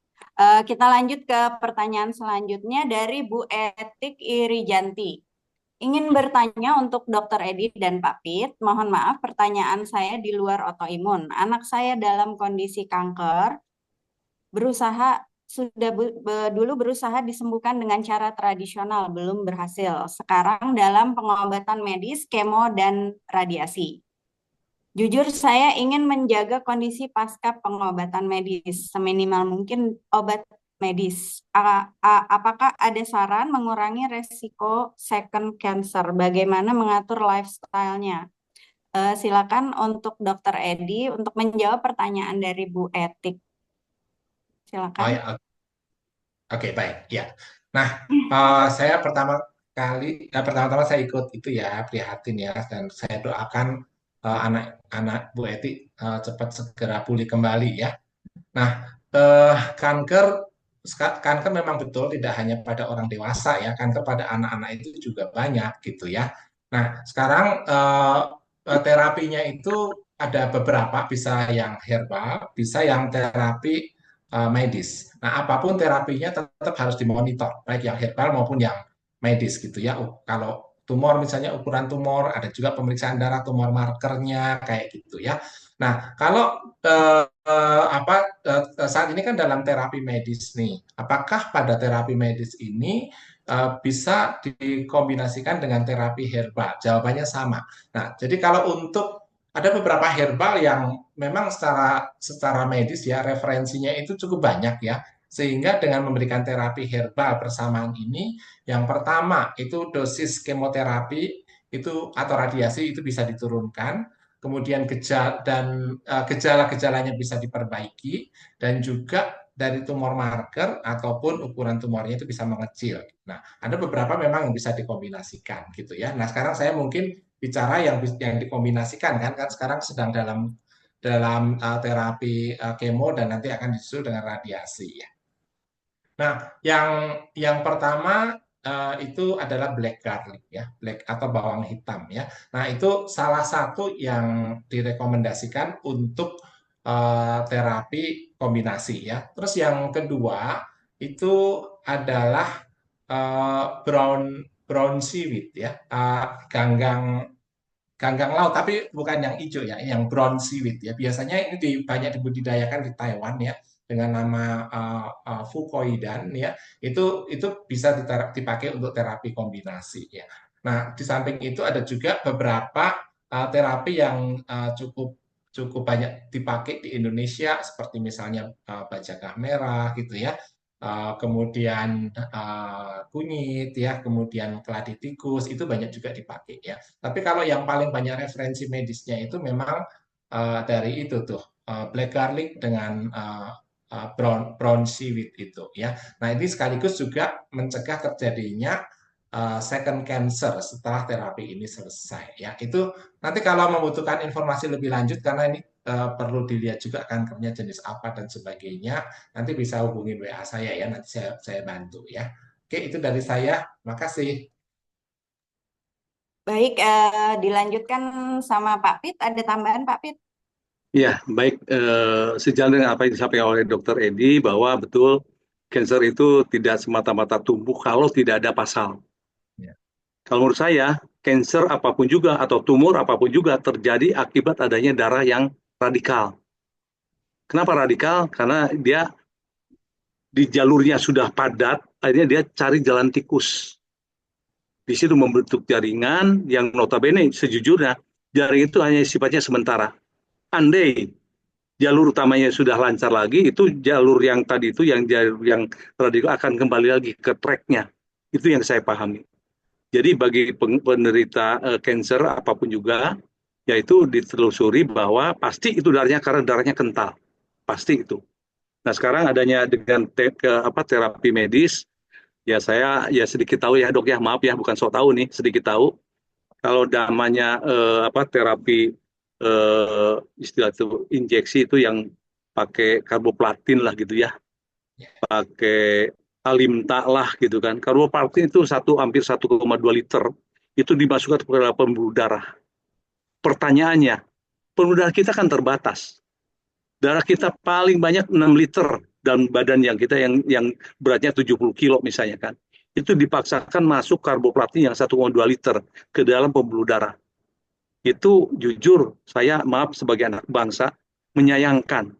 kita lanjut ke pertanyaan selanjutnya dari Bu Etik Irijanti. Ingin bertanya untuk Dokter Edi dan Pak Pit, mohon maaf pertanyaan saya di luar autoimun. Anak saya dalam kondisi kanker, dulu berusaha disembuhkan dengan cara tradisional, belum berhasil. Sekarang dalam pengobatan medis, kemo, dan radiasi. Jujur saya ingin menjaga kondisi pasca pengobatan medis, seminimal mungkin obat medis. Apakah ada saran mengurangi resiko second cancer? Bagaimana mengatur lifestyle-nya? Silakan untuk Dokter Edi untuk menjawab pertanyaan dari Bu Etik. Oh Silakan. ya, oke, baik. Ya. Nah, saya pertama-tama saya ikut itu ya, prihatin ya, dan saya doakan anak-anak Bu Eti cepat segera pulih kembali ya. Nah, kanker kanker memang betul tidak hanya pada orang dewasa ya, kanker pada anak-anak itu juga banyak gitu ya. Nah, sekarang terapinya itu ada beberapa, bisa yang herbal, bisa yang terapi medis. Nah, apapun terapinya tetap harus dimonitor, baik yang herbal maupun yang medis gitu ya. Kalau tumor misalnya ukuran tumor, ada juga pemeriksaan darah tumor markernya kayak gitu ya. Nah, kalau saat ini kan dalam terapi medis nih, apakah pada terapi medis ini bisa dikombinasikan dengan terapi herbal? Jawabannya sama. Nah, jadi kalau untuk ada beberapa herbal yang memang secara medis ya referensinya itu cukup banyak ya, sehingga dengan memberikan terapi herbal bersamaan ini, yang pertama itu dosis kemoterapi itu atau radiasi itu bisa diturunkan, kemudian gejala-gejalanya bisa diperbaiki, dan juga dari tumor marker ataupun ukuran tumornya itu bisa mengecil. Nah, ada beberapa memang yang bisa dikombinasikan gitu ya. Nah, sekarang saya mungkin bicara yang dikombinasikan kan sekarang sedang dalam terapi kemo dan nanti akan disusul dengan radiasi ya. Nah, yang pertama itu adalah black garlic ya, black atau bawang hitam ya. Nah, itu salah satu yang direkomendasikan untuk terapi kombinasi ya. Terus yang kedua itu adalah brown brown seaweed ya, ganggang ganggang laut, tapi bukan yang hijau ya, yang brown seaweed ya. Biasanya ini banyak dibudidayakan di Taiwan ya dengan nama fukoidan ya. Itu bisa dipakai untuk terapi kombinasi ya. Nah, di samping itu ada juga beberapa terapi yang cukup cukup banyak dipakai di Indonesia seperti misalnya bajagah merah gitu ya. Kemudian kunyit ya, kemudian keladi tikus itu banyak juga dipakai ya. Tapi kalau yang paling banyak referensi medisnya itu memang dari itu tuh black garlic dengan bronchiolite itu ya. Nah, ini sekaligus juga mencegah terjadinya second cancer setelah terapi ini selesai ya. Itu nanti kalau membutuhkan informasi lebih lanjut karena ini perlu dilihat juga kankernya jenis apa dan sebagainya, nanti bisa hubungin WA saya ya, nanti saya bantu ya. Oke, itu dari saya. Makasih. Baik, dilanjutkan sama Pak Pit. Ada tambahan Pak Pit? Ya, baik. Sejalan dengan apa yang disampaikan oleh Dr. Edi, bahwa betul cancer itu tidak semata-mata tumbuh kalau tidak ada pasal. Ya. Kalau menurut saya, cancer apapun juga atau tumor apapun juga terjadi akibat adanya darah yang radikal. Kenapa radikal? Karena dia di jalurnya sudah padat, akhirnya dia cari jalan tikus. Di situ membentuk jaringan yang notabene sejujurnya jaring itu hanya sifatnya sementara. Andai jalur utamanya sudah lancar lagi, itu jalur yang tadi itu yang jalur yang radikal akan kembali lagi ke tracknya. Itu yang saya pahami. Jadi bagi penderita cancer apapun juga, yaitu ditelusuri bahwa pasti itu darahnya karena darahnya kental, pasti itu. Nah sekarang adanya dengan terapi medis, ya saya ya sedikit tahu ya dok ya, maaf ya bukan sok tahu nih, sedikit tahu. Kalau namanya terapi istilah itu injeksi itu yang pakai karboplatin lah gitu ya, pakai Alimta lah gitu kan. Karboplatin itu hampir 1,2 liter itu dimasukkan ke dalam pembuluh darah. Pertanyaannya, pembuluh darah kita kan terbatas. Darah kita paling banyak 6 liter dalam badan yang kita yang beratnya 70 kilo misalnya kan. Itu dipaksakan masuk karboplatin yang 1,2 liter ke dalam pembuluh darah. Itu jujur saya maaf sebagai anak bangsa menyayangkan.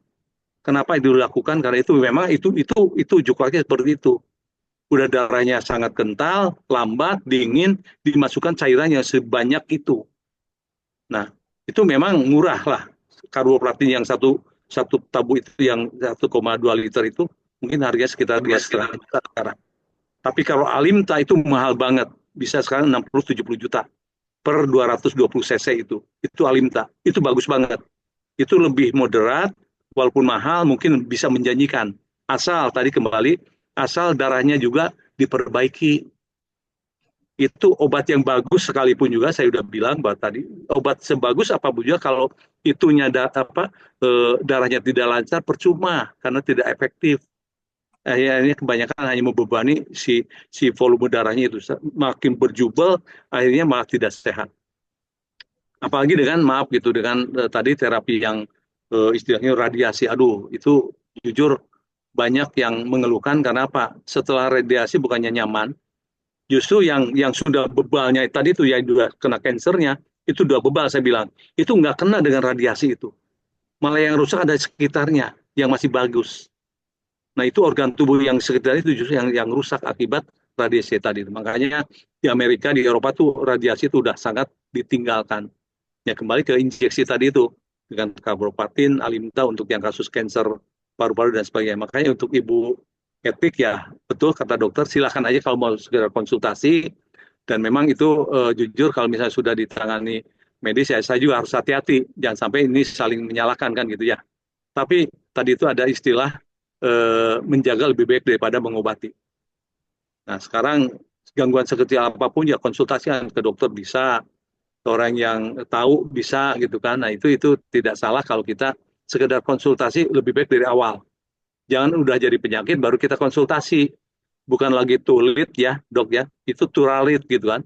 Kenapa itu dilakukan? Karena itu memang itu jukaknya seperti itu. Udah darahnya sangat kental, lambat, dingin, dimasukkan cairan yang sebanyak itu. Nah, itu memang murah lah. Karboplatin yang satu tabung itu yang 1,2 liter itu mungkin harganya sekitar 2,5 juta sekarang. Tapi kalau Alimta itu mahal banget, bisa sekarang 60-70 juta per 220 cc itu. Itu Alimta, itu bagus banget. Itu lebih moderat, walaupun mahal mungkin bisa menjanjikan. Asal tadi kembali, asal darahnya juga diperbaiki. Itu obat yang bagus sekalipun juga saya sudah bilang bahwa tadi obat sebagus apapun juga kalau itunya darahnya tidak lancar percuma karena tidak efektif. Akhirnya kebanyakan hanya membebani si volume darahnya itu makin berjubel, akhirnya malah tidak sehat. Apalagi dengan maaf gitu dengan tadi terapi yang istilahnya radiasi. Aduh, itu jujur banyak yang mengeluhkan karena apa? Setelah radiasi bukannya nyaman, justru yang sudah bebalnya tadi itu yang sudah kena kansernya itu sudah bebal saya bilang itu nggak kena dengan radiasi itu, malah yang rusak ada sekitarnya yang masih bagus. Nah itu organ tubuh yang sekitar itu justru yang rusak akibat radiasi tadi. Makanya di Amerika di Eropa tuh radiasi itu udah sangat ditinggalkan. Ya kembali ke injeksi tadi itu dengan karboplatin, Alimta untuk yang kasus kanker paru-paru dan sebagainya. Makanya untuk ibu etik ya betul kata dokter silakan aja kalau mau segera konsultasi dan memang itu jujur kalau misalnya sudah ditangani medis ya saya juga harus hati-hati jangan sampai ini saling menyalahkan kan gitu ya. Tapi tadi itu ada istilah menjaga lebih baik daripada mengobati. Nah sekarang gangguan sekecil apapun ya konsultasikan ke dokter bisa, orang yang tahu bisa gitu kan. Nah itu tidak salah kalau kita sekedar konsultasi lebih baik dari awal. Jangan udah jadi penyakit baru kita konsultasi. Bukan lagi tulit ya dok ya, itu turalit gitu kan.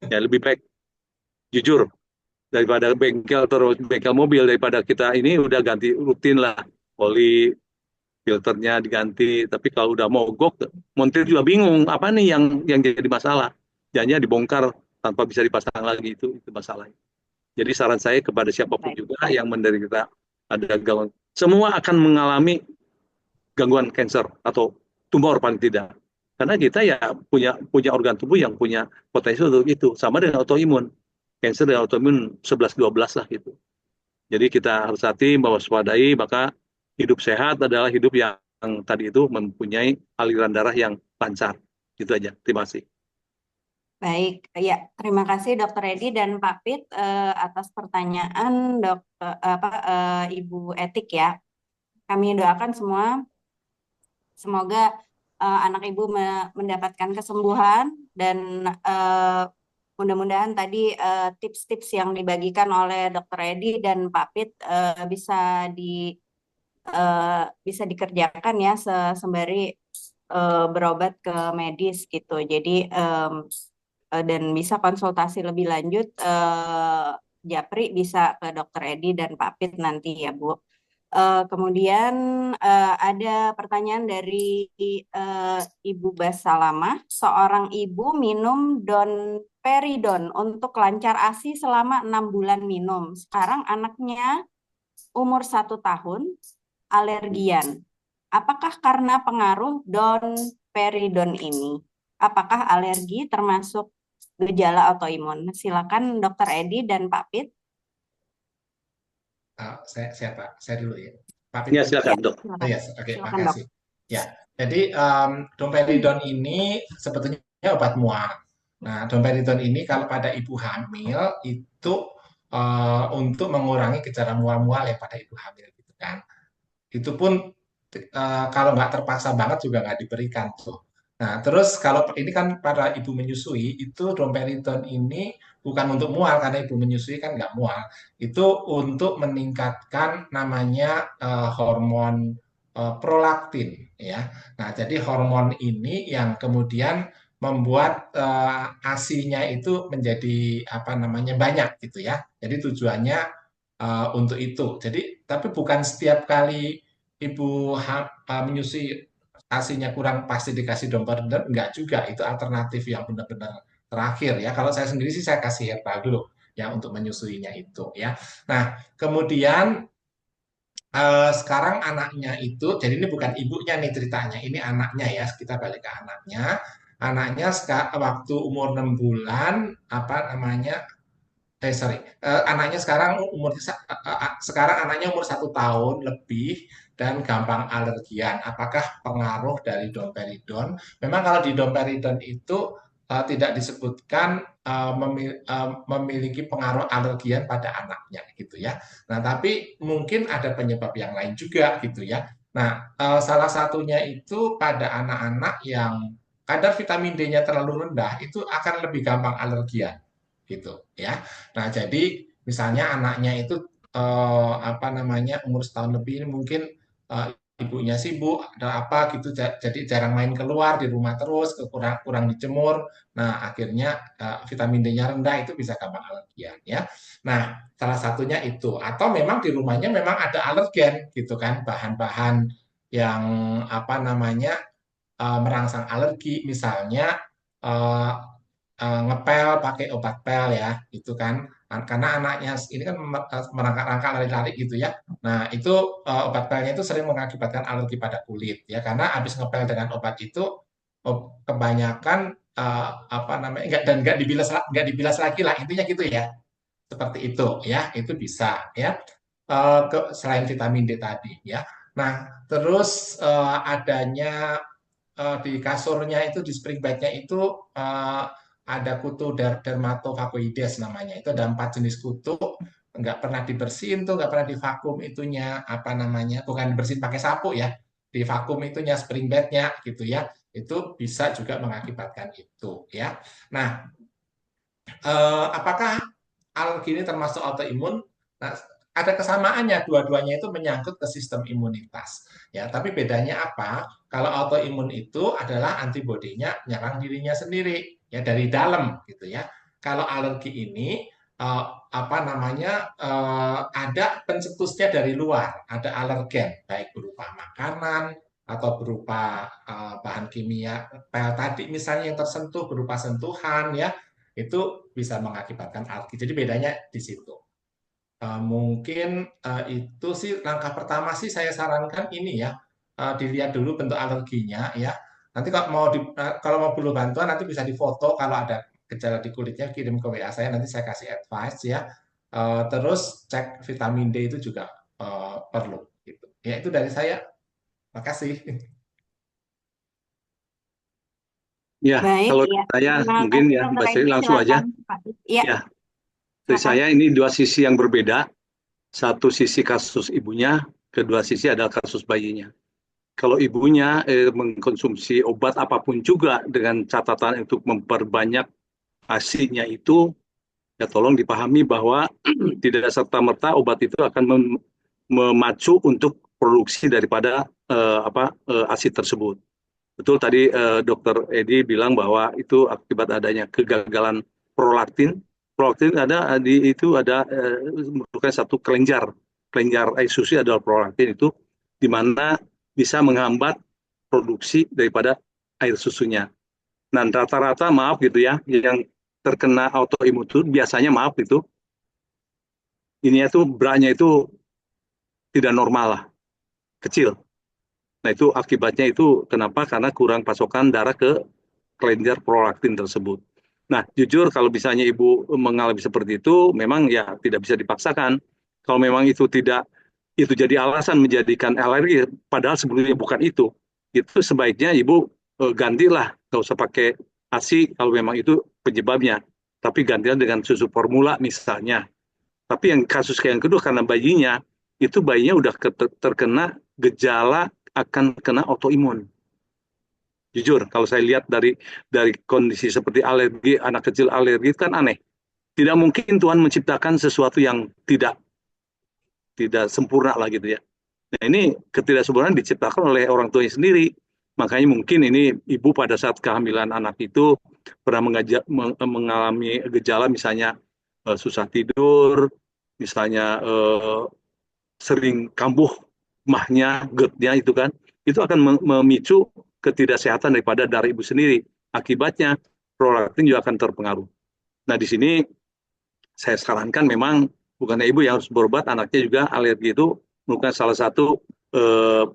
Ya lebih baik jujur daripada bengkel terus bengkel mobil daripada kita ini udah ganti rutin lah oli filternya diganti. Tapi kalau udah mogok, montir juga bingung apa nih yang jadi masalah. Jangan dibongkar tanpa bisa dipasang lagi itu masalahnya. Jadi saran saya kepada siapapun juga yang menderita ada gangguan, semua akan mengalami gangguan kanker atau tumor paling tidak. Karena kita ya punya organ tubuh yang punya potensi untuk itu. Sama dengan autoimun. Kanker dan autoimun 11-12 lah gitu. Jadi kita harus hati mewaspadai, maka hidup sehat adalah hidup yang tadi itu mempunyai aliran darah yang lancar. Itu aja. Terima kasih. Baik, ya terima kasih Dokter Edi dan Pak Pit atas pertanyaan Ibu Etik ya. Kami doakan semua Semoga anak ibu mendapatkan kesembuhan dan mudah-mudahan tadi tips-tips yang dibagikan oleh Dokter Edi dan Pak Pit bisa dikerjakan ya sembari berobat ke medis gitu. Jadi dan bisa konsultasi lebih lanjut, Japri bisa ke Dokter Edi dan Pak Pit nanti ya Bu. Kemudian ada pertanyaan dari Ibu Basalamah, seorang ibu minum domperidon untuk lancar ASI selama 6 bulan minum. Sekarang anaknya umur 1 tahun, alergian. Apakah karena pengaruh domperidon ini? Apakah alergi termasuk gejala autoimun? Silakan Dokter Edi dan Pak Pit. Saya dulu ya. Pak Ya, Pit. silakan, Dok. Silakan. Yes, oke, Silakan, Dok. makasih. Ya, jadi domperidon ini sebetulnya obat mual. Nah, domperidon ini kalau pada ibu hamil itu untuk mengurangi gejala mual-mual ya pada ibu hamil gitu kan. Itu pun kalau nggak terpaksa banget juga nggak diberikan tuh. Nah, terus kalau ini kan pada ibu menyusui, itu domperidon ini bukan untuk mual, karena ibu menyusui kan nggak mual. Itu untuk meningkatkan namanya hormon prolaktin, ya. Nah, jadi hormon ini yang kemudian membuat ASI-nya itu menjadi apa namanya banyak gitu ya. Jadi tujuannya untuk itu. Jadi tapi bukan setiap kali ibu menyusui asinya kurang pasti dikasih domperidon, enggak juga, itu alternatif yang benar-benar terakhir ya. Kalau saya sendiri sih saya kasih herbal dulu ya untuk menyusuinya itu ya. Nah, kemudian sekarang anaknya itu, jadi ini bukan ibunya nih ceritanya, ini anaknya ya, kita balik ke anaknya. Anaknya waktu umur 6 bulan, apa namanya, sorry, anaknya sekarang anaknya umur 1 tahun lebih dan gampang alergian. Apakah pengaruh dari domperidon? Memang kalau di domperidon itu tidak disebutkan memiliki pengaruh alergian pada anaknya gitu ya. Nah, tapi mungkin ada penyebab yang lain juga gitu ya. Nah, salah satunya itu pada anak-anak yang kadar vitamin D-nya terlalu rendah itu akan lebih gampang alergian gitu ya. Nah, jadi misalnya anaknya itu apa namanya umur 1 tahun lebih ini mungkin eh, ibunya sibuk atau apa gitu, jadi jarang main keluar di rumah terus, kurang kurang dijemur. Nah, akhirnya vitamin D-nya rendah itu bisa gampang alergian ya. Nah, salah satunya itu atau memang di rumahnya memang ada alergen gitu kan, bahan-bahan yang apa namanya merangsang alergi, misalnya eh, ngepel pakai obat pel ya, itu kan. Karena anaknya ini kan merangkak-rangkak lari-lari gitu ya. Nah, itu obat pelnya itu sering mengakibatkan alergi pada kulit ya, karena habis ngepel dengan obat itu kebanyakan apa namanya nggak dibilas lagi lah, intinya gitu ya. Seperti itu ya, itu bisa ya. Selain vitamin D tadi ya. Nah, terus adanya di kasurnya itu, di spring bednya itu ada kutu dermatofagoides namanya. Itu ada 4 jenis kutu, nggak pernah dibersihin tuh, nggak pernah divakum itunya, apa namanya, bukan dibersihin pakai sapu ya, divakum itunya spring bednya gitu ya. Itu bisa juga mengakibatkan itu ya. Nah, apakah alergi ini termasuk autoimun? Nah, ada kesamaannya, dua-duanya itu menyangkut ke sistem imunitas. Ya, tapi bedanya apa? Kalau autoimun itu adalah antibodinya nyerang dirinya sendiri, ya dari dalam gitu ya. Kalau alergi ini apa namanya ada pencetusnya dari luar, ada alergen, baik berupa makanan atau berupa bahan kimia pel tadi misalnya yang tersentuh berupa sentuhan ya, itu bisa mengakibatkan alergi. Jadi bedanya di situ. Mungkin itu sih langkah pertama sih saya sarankan ini ya, dilihat dulu bentuk alerginya ya. Nanti kalau mau perlu bantuan nanti bisa difoto, kalau ada gejala di kulitnya kirim ke WA saya, nanti saya kasih advice ya. Terus cek vitamin D itu juga perlu gitu. Ya itu dari saya. Makasih. Ya, Baik, kalau ya. saya Terima mungkin kasih ya Dokter Mbak Sri Edi. langsung aja. Silakan Pak Pit. Ya, Ya, dari silakan. saya ini dua sisi yang berbeda. Satu sisi kasus ibunya, kedua sisi adalah kasus bayinya. kalau ibunya mengkonsumsi obat apapun juga dengan catatan untuk memperbanyak ASI-nya itu, ya tolong dipahami bahwa tidak serta-merta obat itu akan memacu untuk produksi daripada ASI tersebut. Betul tadi Dokter Edi bilang bahwa itu akibat adanya kegagalan prolaktin. Prolaktin itu ada merupakan satu kelenjar air susu adalah prolaktin itu, di mana bisa menghambat produksi daripada air susunya. Nah, rata-rata maaf gitu ya, yang terkena autoimun itu biasanya maaf itu, ininya tuh bra-nya itu tidak normal lah, kecil. Nah, itu akibatnya itu kenapa? Karena kurang pasokan darah ke kelenjar prolaktin tersebut. Nah, jujur kalau misalnya ibu mengalami seperti itu, memang ya tidak bisa dipaksakan. Kalau memang itu tidak, itu jadi alasan menjadikan alergi, padahal sebelumnya bukan itu sebaiknya ibu gantilah, nggak usah pakai ASI kalau memang itu penyebabnya. Tapi gantilah dengan susu formula misalnya. Tapi yang kasus yang kedua karena bayinya udah terkena gejala akan kena autoimun. Jujur, kalau saya lihat dari kondisi seperti alergi, anak kecil alergi kan aneh. Tidak mungkin Tuhan menciptakan sesuatu yang tidak sempurna lah gitu ya. Nah, ini ketidaksempurnaan diciptakan oleh orang tuanya sendiri. Makanya mungkin ini ibu pada saat kehamilan anak itu pernah mengalami gejala misalnya susah tidur, misalnya sering kambuh mahnya, GERD-nya itu kan, itu akan memicu ketidaksehatan daripada darah ibu sendiri. Akibatnya prolaktin juga akan terpengaruh. Nah, di sini saya sarankan memang bukan ibu yang harus berobat, anaknya juga alergi itu merupakan salah satu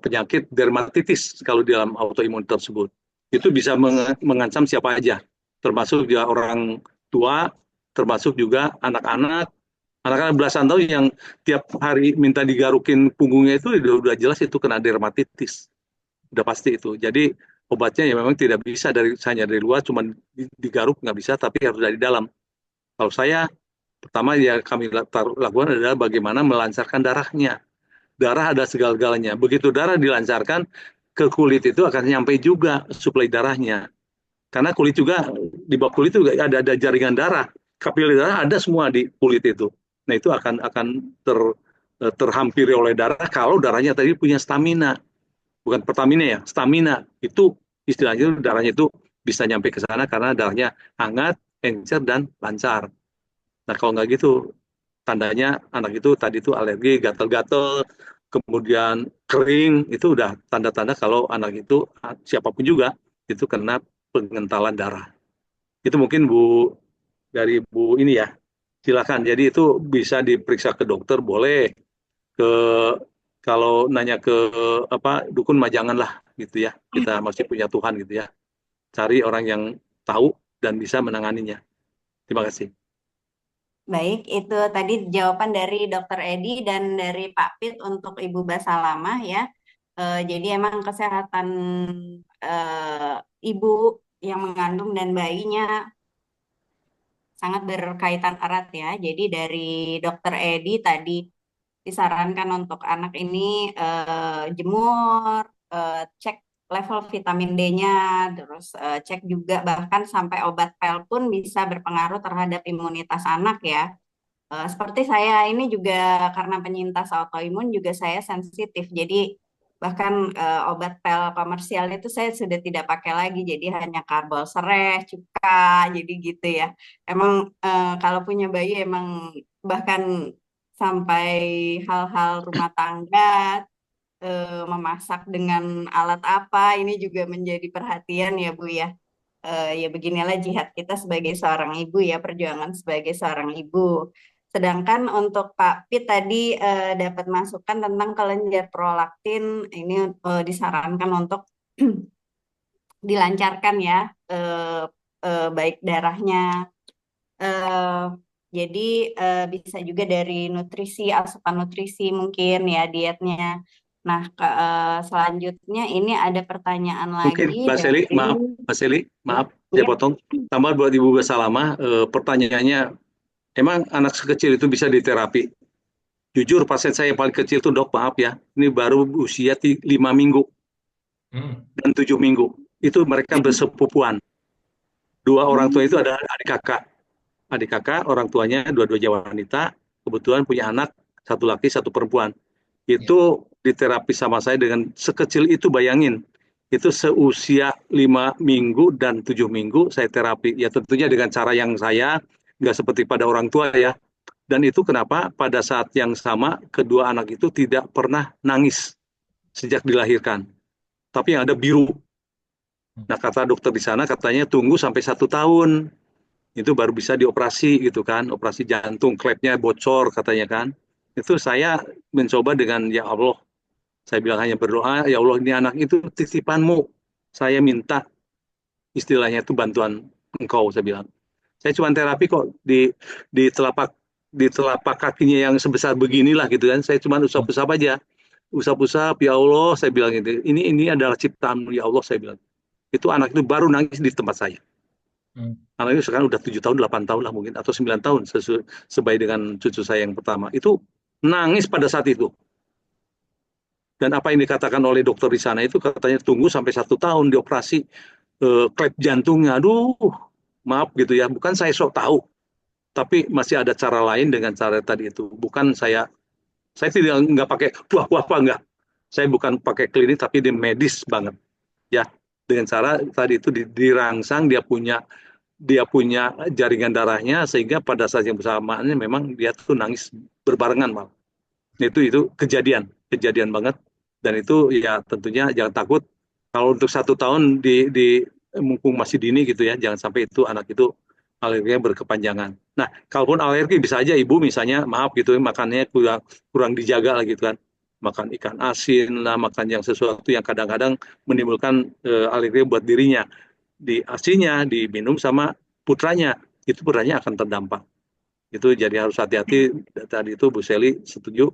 penyakit dermatitis kalau di dalam autoimun tersebut. Itu bisa mengancam siapa aja, termasuk juga orang tua, termasuk juga anak-anak belasan tahun yang tiap hari minta digarukin punggungnya itu udah jelas itu kena dermatitis, udah pasti itu. Jadi obatnya ya memang tidak bisa hanya dari luar, cuma digaruk nggak bisa, tapi harus dari dalam. Kalau saya pertama ya kami lakukan adalah bagaimana melancarkan darahnya. Darah ada segala-galanya. Begitu darah dilancarkan ke kulit itu akan nyampe juga suplai darahnya. Karena kulit juga di bawah kulit itu ada jaringan darah, kapiler darah ada semua di kulit itu. Nah, itu akan terhampiri oleh darah kalau darahnya tadi punya stamina. Bukan pertamina ya, stamina. Itu istilahnya darahnya itu bisa nyampe ke sana karena darahnya hangat, encer, dan lancar. Nah, kalau nggak gitu, tandanya anak itu tadi itu alergi, gatal-gatal, kemudian kering, itu udah tanda-tanda kalau anak itu, siapapun juga, itu kena pengentalan darah. Itu mungkin dari Bu ini ya, silakan. Jadi itu bisa diperiksa ke dokter, boleh. Ke kalau nanya ke dukun mah janganlah gitu ya. Kita masih punya Tuhan gitu ya. Cari orang yang tahu dan bisa menanganinya. Terima kasih. Baik, itu tadi jawaban dari Dokter Edi dan dari Pak Pit untuk Ibu Basalamah ya. Jadi emang kesehatan ibu yang mengandung dan bayinya sangat berkaitan erat ya. Jadi dari Dokter Edi tadi disarankan untuk anak ini jemur, cek level vitamin D-nya, terus cek juga bahkan sampai obat pel pun bisa berpengaruh terhadap imunitas anak ya. Seperti saya ini juga karena penyintas autoimun juga saya sensitif. Jadi bahkan obat pel komersial itu saya sudah tidak pakai lagi. Jadi hanya karbol sereh, cuka, jadi gitu ya. Emang kalau punya bayi emang bahkan sampai hal-hal rumah tangga, memasak dengan alat apa, ini juga menjadi perhatian ya Bu ya. Ya beginilah jihad kita sebagai seorang ibu ya, perjuangan sebagai seorang ibu. Sedangkan untuk Pak Pit tadi dapat masukan tentang kelenjar prolaktin, ini disarankan untuk dilancarkan ya, baik darahnya. eh, jadi bisa juga dari nutrisi, asupan nutrisi mungkin ya dietnya. Nah, selanjutnya ini ada pertanyaan Mungkin lagi Mbak Seli, dari maaf, saya ya, potong. Tambah buat Ibu Basalamah, pertanyaannya, emang anak sekecil itu bisa diterapi? Jujur, pasien saya yang paling kecil itu dok, maaf ya, ini baru usia 5 minggu. dan 7 minggu. Itu mereka bersepupuan. Dua orang tua itu adalah adik kakak. Adik kakak, orang tuanya dua-dua wanita, kebetulan punya anak, satu laki, satu perempuan. Itu diterapi sama saya dengan sekecil itu, bayangin. Itu seusia 5 minggu dan 7 minggu saya terapi. Ya tentunya dengan cara yang saya, nggak seperti pada orang tua ya. Dan itu kenapa pada saat yang sama, kedua anak itu tidak pernah nangis sejak dilahirkan. Tapi yang ada biru. Nah kata dokter di sana katanya tunggu sampai 1 tahun. Itu baru bisa dioperasi gitu kan, operasi jantung, klepnya bocor katanya kan. Itu saya mencoba dengan ya Allah, saya bilang hanya berdoa, ya Allah ini anak itu titipanmu, saya minta istilahnya itu bantuan engkau, saya bilang. Saya cuma terapi kok di telapak kakinya yang sebesar beginilah gitu kan, saya cuma usap-usap aja, usap-usap ya Allah, saya bilang gitu. Ini adalah ciptaanmu ya Allah, saya bilang. Itu anak itu baru nangis di tempat saya. Anak itu sekarang udah 7 tahun, 8 tahun lah mungkin, atau 9 tahun, sesuai dengan cucu saya yang pertama. Itu nangis pada saat itu. Dan apa yang dikatakan oleh dokter di sana itu katanya tunggu sampai 1 tahun dioperasi klep jantungnya. Aduh, maaf gitu ya, bukan saya sok tahu, tapi masih ada cara lain dengan cara tadi itu. Bukan saya tidak nggak pakai buah-buah apa enggak. Saya bukan pakai klinik tapi di medis banget. Ya, dengan cara tadi itu dirangsang dia punya jaringan darahnya sehingga pada saat yang bersamaannya memang dia tuh nangis berbarengan malah. Itu kejadian banget, dan itu ya tentunya jangan takut kalau untuk 1 tahun di mumpung masih dini gitu ya, jangan sampai itu anak itu alerginya berkepanjangan. Nah kalaupun alergi bisa aja ibu misalnya maaf gitu makannya kurang dijaga lah gitu kan, makan ikan asin lah, makan yang sesuatu yang kadang-kadang menimbulkan alergi buat dirinya, di asinya diminum sama putranya, itu putranya akan terdampak. Itu jadi harus hati-hati. Tadi itu Bu Seli setuju,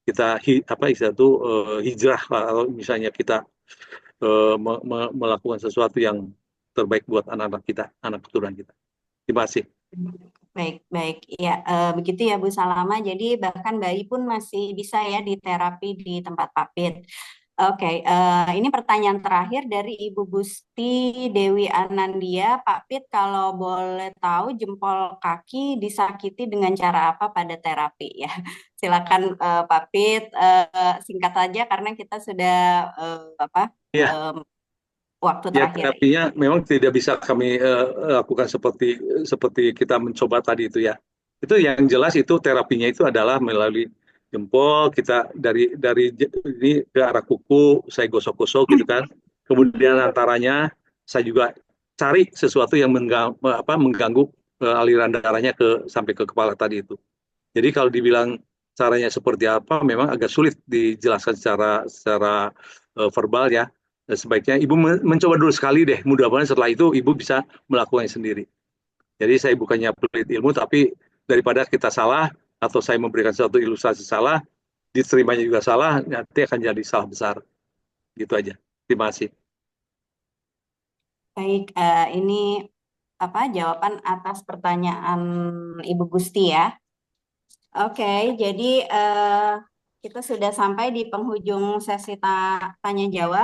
kita apa istilah itu hijrah kalau misalnya kita melakukan sesuatu yang terbaik buat anak-anak kita, anak keturunan kita. Terima kasih. Baik, baik. Ya, begitu ya Bu Salama. Jadi bahkan bayi pun masih bisa ya diterapi di tempat Papit. Oke, ini pertanyaan terakhir dari Ibu Gusti Dewi Anandia. Pak Pit, kalau boleh tahu jempol kaki disakiti dengan cara apa pada terapi ya? Silakan Pak Pit, singkat saja karena kita sudah Ya, waktu ya terakhir. terapinya memang tidak bisa kami lakukan seperti kita mencoba tadi itu ya. Itu yang jelas itu terapinya itu adalah melalui jempol, kita dari ini ke arah kuku saya gosok-gosok gitu kan. Kemudian antaranya saya juga cari sesuatu yang mengganggu aliran darahnya sampai ke kepala tadi itu. Jadi kalau dibilang caranya seperti apa memang agak sulit dijelaskan secara verbal ya. Sebaiknya ibu mencoba dulu sekali deh, mudah-mudahan setelah itu ibu bisa melakukannya sendiri. Jadi saya bukannya pelit ilmu, tapi daripada kita salah atau saya memberikan suatu ilustrasi salah, diterimanya juga salah, nanti akan jadi salah besar. Gitu aja. Terima kasih. Baik, ini jawaban atas pertanyaan Ibu Gusti ya. Oke, jadi kita sudah sampai di penghujung sesi tanya jawab.